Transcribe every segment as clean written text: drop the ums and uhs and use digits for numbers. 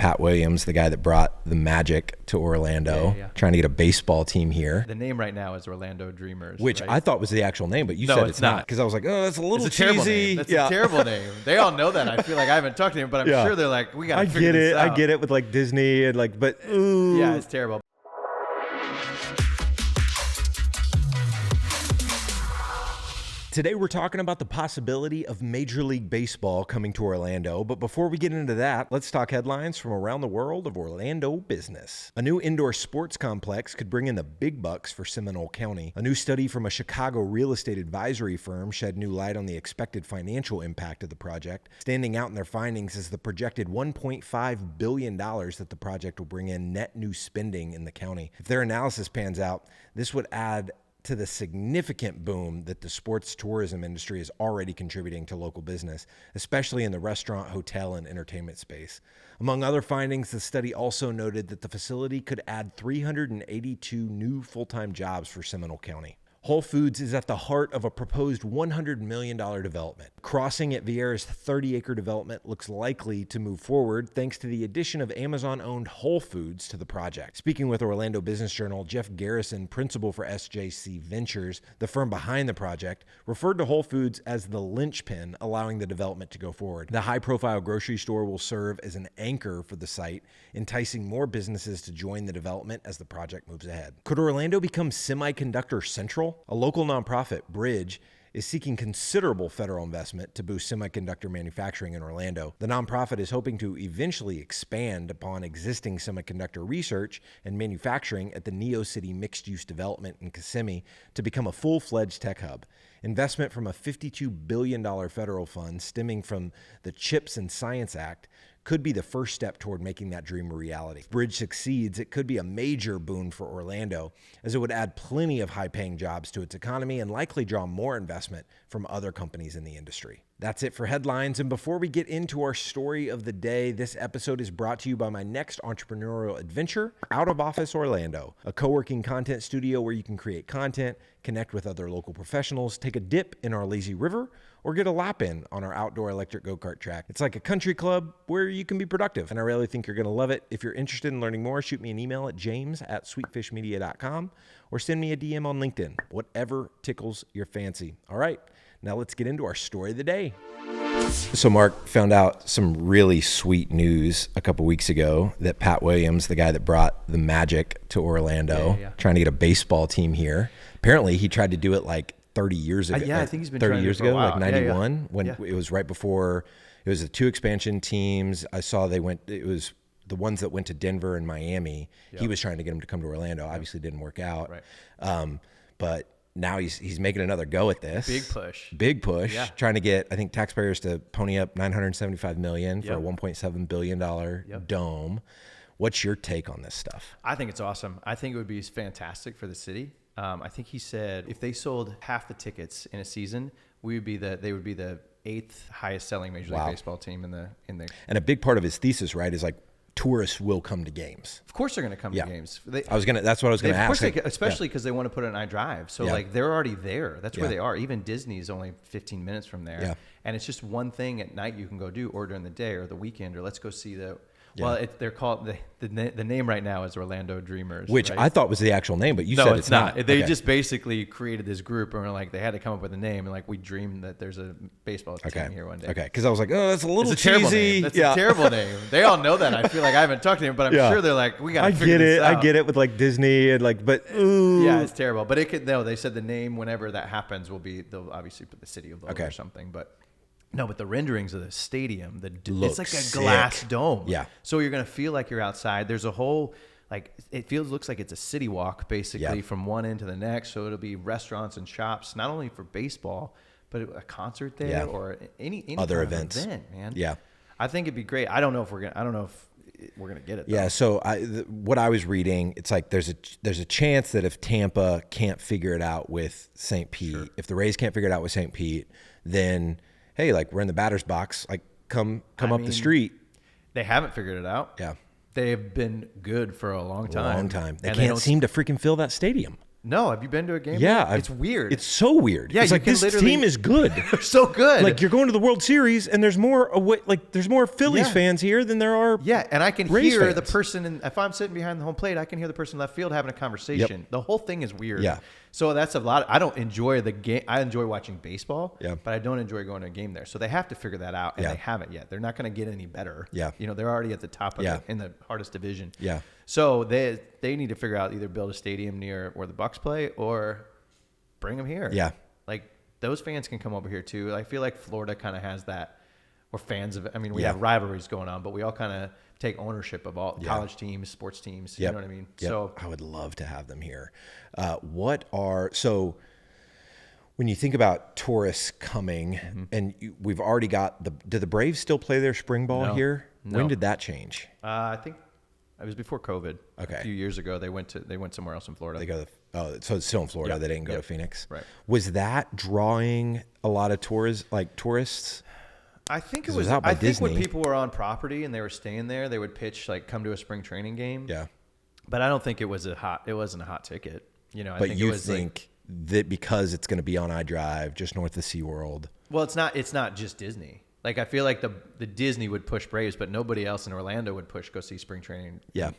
Pat Williams, the guy that brought the Magic to Orlando, trying to get a baseball team here. The name right now is Orlando Dreamers, which right? I thought was the actual name, but you said it's not. Because I was like, oh, that's a little cheesy. That's a terrible name. They all know that. I feel like I haven't talked to him, but I'm sure they're like, we got to figure this out. I get it with like Disney and like, but ooh. Yeah, it's terrible. Today we're talking about the possibility of Major League Baseball coming to Orlando, but before we get into that, let's talk headlines from around the world of Orlando business. A new indoor sports complex could bring in the big bucks for Seminole County. A new study from a Chicago real estate advisory firm shed new light on the expected financial impact of the project. Standing out in their findings is the projected $1.5 billion that the project will bring in net new spending in the county. If their analysis pans out, this would add to the significant boom that the sports tourism industry is already contributing to local business, especially in the restaurant, hotel, and entertainment space. Among other findings, the study also noted that the facility could add 382 new full-time jobs for Seminole County. Whole Foods is at the heart of a proposed $100 million development. Crossing at Vieira's 30-acre development looks likely to move forward thanks to the addition of Amazon-owned Whole Foods to the project. Speaking with Orlando Business Journal, Jeff Garrison, principal for SJC Ventures, the firm behind the project, referred to Whole Foods as the linchpin allowing the development to go forward. The high-profile grocery store will serve as an anchor for the site, enticing more businesses to join the development as the project moves ahead. Could Orlando become semiconductor central? A local nonprofit, Bridge, is seeking considerable federal investment to boost semiconductor manufacturing in Orlando. The nonprofit is hoping to eventually expand upon existing semiconductor research and manufacturing at the Neo City mixed-use development in Kissimmee to become a full-fledged tech hub. Investment from a $52 billion federal fund stemming from the CHIPS and Science Act could be the first step toward making that dream a reality. If Bridge succeeds, it could be a major boon for Orlando, as it would add plenty of high-paying jobs to its economy and likely draw more investment from other companies in the industry. That's it for headlines, and before we get into our story of the day, this episode is brought to you by my next entrepreneurial adventure, Out of Office Orlando, a co-working content studio where you can create content, connect with other local professionals, take a dip in our lazy river, or get a lap in on our outdoor electric go-kart track. It's like a country club where you can be productive, and I really think you're going to love it. If you're interested in learning more, shoot me an email at james@sweetfishmedia.com or send me a DM on LinkedIn, whatever tickles your fancy. All right, now let's get into our story of the day. So Mark found out some really sweet news a couple weeks ago that Pat Williams, the guy that brought the Magic to Orlando, trying to get a baseball team here. Apparently he tried to do it like 30 years ago. I think he's been 30 years ago, like 91, when it was right before, it was the two expansion teams. I saw it was the ones that went to Denver and Miami. He was trying to get them to come to Orlando. Obviously didn't work out. Right. But now he's making another go at this. Big push. Yeah. Trying to get, I think, taxpayers to pony up $975 million for a $1.7 billion dome. What's your take on this stuff? I think it's awesome. I think it would be fantastic for the city. I think he said if they sold half the tickets in a season, they would be the 8th highest selling Major League Baseball team in the. And a big part of his thesis, right, is like tourists will come to games. Of course, they're going to come to games. That's what I was going to ask. Of course, especially because they want to put it on iDrive. So like they're already there. That's where they are. Even Disney is only 15 minutes from there. Yeah. And it's just one thing at night you can go do, or during the day or the weekend, or let's go see the. Well, they're called the name right now is Orlando Dreamers, which right? I thought was the actual name, but you said it's not. They just basically created this group, and like they had to come up with a name, and like we dreamed that there's a baseball team here one day. Okay, because I was like, oh, that's a little cheesy. That's a terrible name. They all know that. I feel like I haven't talked to him, but I'm sure they're like, we got to figure this out. I get it with like Disney and like, but ooh. Yeah, it's terrible. But it could. No, they said the name whenever that happens they'll obviously put the city of logo or something, but. No, but the renderings of the stadium, it's like a glass dome. Yeah. So you're going to feel like you're outside. There's a whole, looks like it's a city walk basically from one end to the next. So it'll be restaurants and shops, not only for baseball, but a concert there or any other kind events. Of event, man. Yeah. I think it'd be great. I don't know if we're going to get it. Though. Yeah. So what I was reading, it's like there's a chance that if Tampa can't figure it out with St. Pete, if the Rays can't figure it out with St. Pete, then hey, like we're in the batter's box, like come up the street. They haven't figured it out. Yeah. They've been good for a long time. They can't seem to freaking fill that stadium. No, have you been to a game? Yeah. It's weird. It's so weird. Yeah, it's like this team is good. They're so good. Like you're going to the World Series and there's more Phillies fans here than there are. Yeah, and I can Rays hear fans. the person, if I'm sitting behind the home plate, I can hear the person left field having a conversation. The whole thing is weird. Yeah. So that's a lot. I don't enjoy the game. I enjoy watching baseball, but I don't enjoy going to a game there. So they have to figure that out, and they haven't yet. They're not going to get any better. Yeah. They're already at the top of in the hardest division. Yeah. So they need to figure out either build a stadium near where the Bucks play or bring them here. Yeah. Like those fans can come over here too. I feel like Florida kind of has that. We're fans of it. I mean, we have rivalries going on, but we all kind of take ownership of all college teams, sports teams. You know what I mean? Yep. So I would love to have them here. So when you think about tourists coming, and we've already got do the Braves still play their spring ball here? No. When did that change? I think it was before COVID. Okay. A few years ago, they went somewhere else in Florida. They go so it's still in Florida. Yep. They didn't go to Phoenix. Right. Was that drawing a lot of tourists? I think it It was. was out by I think when Disney. people were on property and they were staying there, they would pitch like come to a spring training game. Yeah. But I don't think it wasn't a hot ticket. I But think you it was think that because it's going to be on iDrive, just north of SeaWorld. Well, it's not just Disney. Like I feel like the Disney would push Braves, but nobody else in Orlando would push go see spring training. Yeah.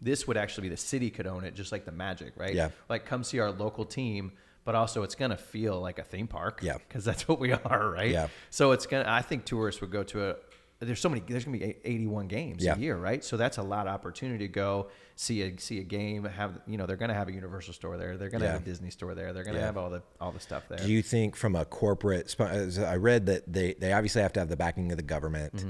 This would actually be the city could own it, just like the Magic, right? Yeah. Like come see our local team, but also it's gonna feel like a theme park. Yeah. Because that's what we are, right? Yeah. So I think tourists would go to there's gonna be 81 games a year, right? So that's a lot of opportunity to go see a game. They're gonna have a Universal store there. They're gonna have a Disney store there. They're gonna have all the stuff there. Do you think from a corporate? I read that they obviously have to have the backing of the government.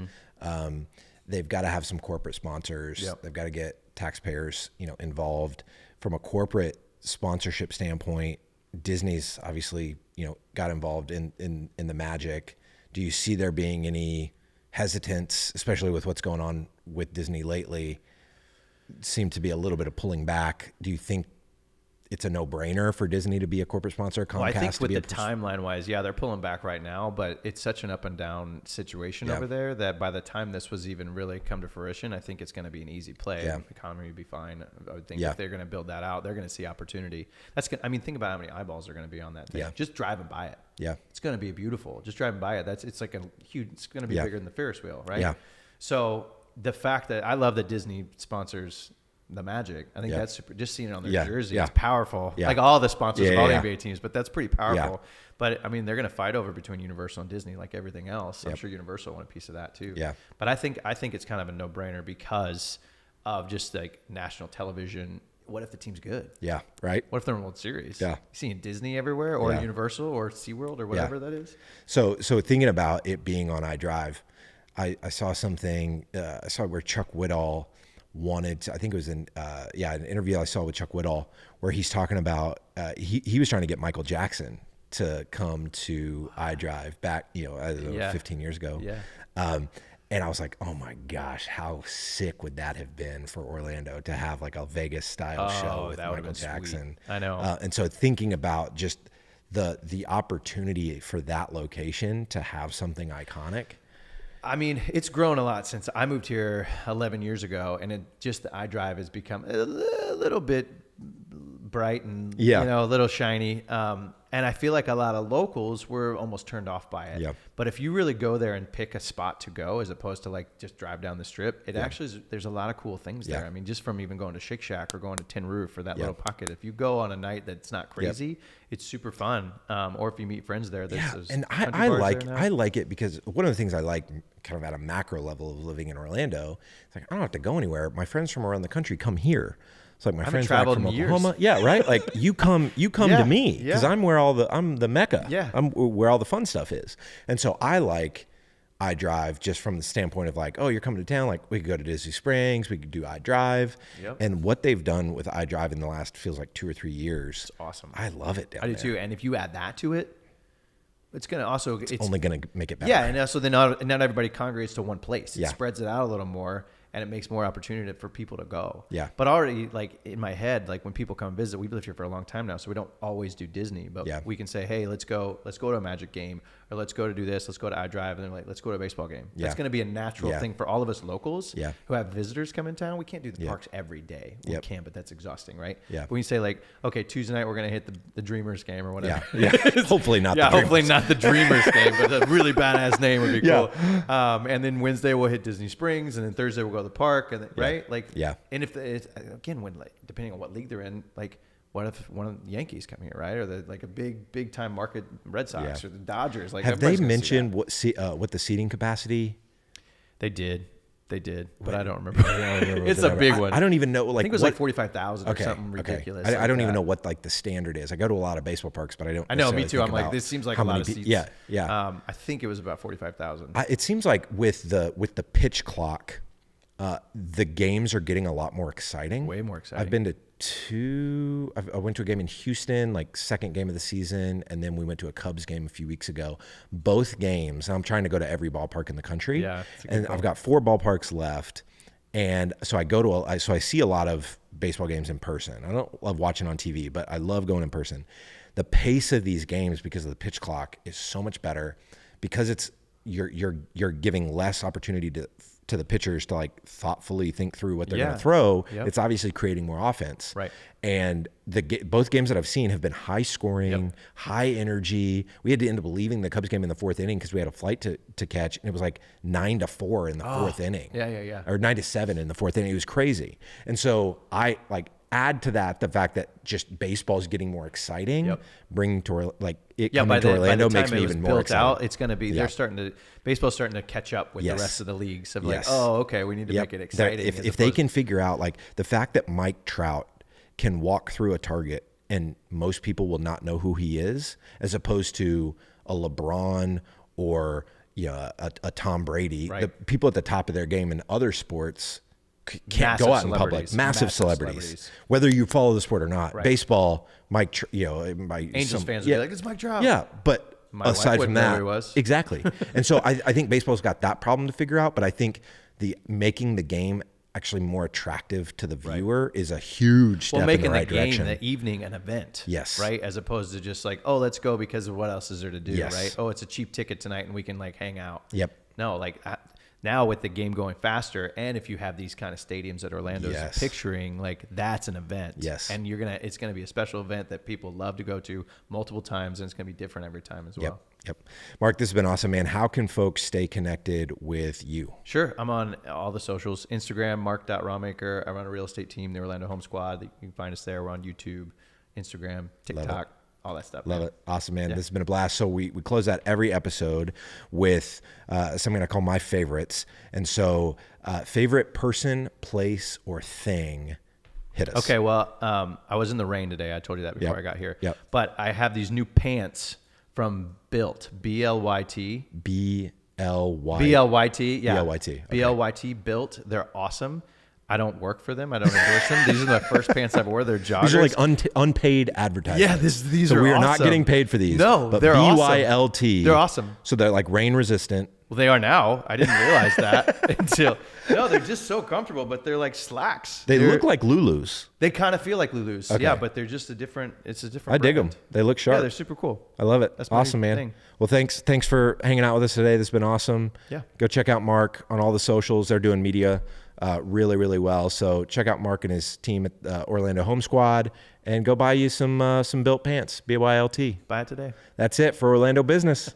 They've got to have some corporate sponsors. Yep. They've got to get taxpayers, involved. From a corporate sponsorship standpoint, Disney's obviously, got involved in the Magic. Do you see there being any hesitance, especially with what's going on with Disney lately? Seem to be a little bit of pulling back. Do you think it's a no-brainer for Disney to be a corporate sponsor? Comcast I think to with be the timeline-wise, they're pulling back right now, but it's such an up-and-down situation over there that by the time this was even really come to fruition, I think it's going to be an easy play. Yeah. The economy would be fine. I would think if they're going to build that out, they're going to see opportunity. Think about how many eyeballs are going to be on that thing. Yeah. Just driving by it. Yeah. It's going to be beautiful. Just driving by it. It's like a huge. It's going to be bigger than the Ferris wheel, right? Yeah. So the fact that I love that Disney sponsors the Magic. I think that's super. Just seeing it on their jersey, it's powerful. Yeah. Like all the sponsors of all the Yeah. NBA teams, but that's pretty powerful. Yeah. But I mean, they're going to fight over between Universal and Disney, like everything else. I'm sure Universal want a piece of that too. Yeah. But I think it's kind of a no-brainer because of just like national television. What if the team's good? Yeah. Right. What if they're in World Series? Yeah. Seeing Disney everywhere, or Universal, or SeaWorld, or whatever that is. So thinking about it being on iDrive, I saw something. I saw where Chuck Whitall wanted. I think it was an interview I saw with Chuck Whitall where he's talking about he was trying to get Michael Jackson to come to iDrive back, I don't know, 15 years ago. Yeah. And I was like, oh my gosh, how sick would that have been for Orlando to have like a Vegas style show with Michael Jackson? Sweet. I know. And so thinking about just the opportunity for that location to have something iconic. I mean, it's grown a lot since I moved here 11 years ago, and the iDrive has become a little bit bright and a little shiny. And I feel like a lot of locals were almost turned off by it. Yep. But if you really go there and pick a spot to go, as opposed to like just drive down the strip, it actually is, there's a lot of cool things there. I mean, just from even going to Shake Shack or going to Tin Roof or that little pocket, if you go on a night that's not crazy, it's super fun. Or if you meet friends there, there's and I like it because one of the things I like kind of at a macro level of living in Orlando, it's like I don't have to go anywhere. My friends from around the country come here. It's like my friends back from Oklahoma. Yeah, right. Like you come to me because I'm the Mecca. Yeah. I'm where all the fun stuff is. And so I like iDrive just from the standpoint of like, oh, you're coming to town. Like we could go to Disney Springs. We could do iDrive. Yep. And what they've done with iDrive in the last feels like 2 or 3 years. It's awesome. I love it down I do there. too. And if you add that to it, it's going to also... It's only going to make it better. Yeah, and also then not everybody congregates to one place. It Yeah. spreads it out a little more, and it makes more opportunity for people to go. Yeah. But already, like in my head, like when people come and visit, we've lived here for a long time now, so we don't always do Disney, but we can say, hey, let's go to a Magic game, or let's go to do this, let's go to iDrive, and they're like, let's go to a baseball game. Yeah. That's going to be a natural thing for all of us locals who have visitors come in town. We can't do the parks every day. We can, but that's exhausting, right? Yeah. But when you say like, okay, Tuesday night we're going to hit the Dreamers game or whatever. Yeah. Hopefully not. Yeah, hopefully not the Dreamers game, but a really badass name would be cool. And then Wednesday we'll hit Disney Springs, and then Thursday we'll go to the park, and then, right? Like, and if it's, again, when like depending on what league they're in, like. What if one of the Yankees come here, right? Or like a big time market Red Sox or the Dodgers? Like, have they mentioned what the seating capacity? They did, but I don't remember. It's a big one. I don't even know. Like, I think it was like 45,000 or something ridiculous. I don't even know what like the standard is. I go to a lot of baseball parks, but I don't. I know, me too. I'm like, this seems like a lot of seats. Yeah. I think it was about 45,000. It seems like with the pitch clock, the games are getting a lot more exciting. Way more exciting. I've been to I went to a game in Houston, like second game of the season, and then we went to a Cubs game a few weeks ago. Both games, I'm trying to go to every ballpark in the country, and I've got 4 ballparks left, and so I go to I see a lot of baseball games in person. I don't love watching on TV, but I love going in person. The pace of these games, because of the pitch clock, is so much better because it's you're giving less opportunity to the pitchers to like thoughtfully think through what they're going to throw. It's obviously creating more offense. Right. And both games that I've seen have been high scoring, high energy. We had to end up leaving the Cubs game in the 4th inning because we had a flight to catch, and it was like 9-4 in the 4th inning. Or 9-7 in the 4th inning. It was crazy. And so I like add to that the fact that just baseball is getting more exciting. Bringing to like it coming to Orlando makes me even more excited. It's going to be baseball's starting to catch up with the rest of the leagues of like, oh, okay, we need to make it exciting. If they can figure out like the fact that Mike Trout can walk through a target and most people will not know who he is, as opposed to a LeBron or a Tom Brady, the people at the top of their game in other sports can't go out in public. Massive celebrities. Whether you follow the sport or not. Baseball, Mike, Angels fans would be like, it's Mike Trout. Yeah, but aside from that, was. Exactly. And so I think baseball's got that problem to figure out. But I think making the game actually more attractive to the viewer is a huge step in the right direction. Making the evening an event. Yes. Right? As opposed to just like, oh, let's go because of what else is there to do, yes. right? Oh, it's a cheap ticket tonight and we can like hang out. Yep. No, like now with the game going faster, and if you have these kind of stadiums that Orlando's picturing, like that's an event. Yes. And it's gonna be a special event that people love to go to multiple times, and it's gonna be different every time as well. Yep. Mark, this has been awesome, man. How can folks stay connected with you? Sure. I'm on all the socials. Instagram, mark.raumaker. I run a real estate team, the Orlando Home Squad. You can find us there. We're on YouTube, Instagram, TikTok, all that stuff. Love it. Awesome, man. This has been a blast. So we close out every episode with something I call my favorites. And so favorite person, place, or thing, hit us. Okay, well, I was in the rain today. I told you that before I got here. Yep. But I have these new pants from Built, B-L-Y-T. B-L-Y-T. B-L-Y-T, yeah. B-L-Y-T. Okay. B-L-Y-T, Built. They're awesome. I don't work for them. I don't endorse them. These are the first pants I've worn. They're joggers. These are like unpaid advertising. Yeah, these so are we are awesome. not getting paid for these. No, but they're B-Y-L-T. awesome. They're awesome. So they're like rain resistant. Well, they are now. I didn't realize that until. No, they're just so comfortable, but they're like slacks. They look like Lulus. They kind of feel like Lulus. Okay. Yeah, but they're just it's a different I dig brand. them. They look sharp. Yeah, they're super cool. I love it. That's my awesome, man. thing. Well, thanks for hanging out with us today. This has been awesome. Yeah. Go check out Mark on all the socials. They're doing media really, really well. So check out Mark and his team at Orlando Home Squad and go buy you some Built pants, BYLT. Buy it today. That's it for Orlando Business.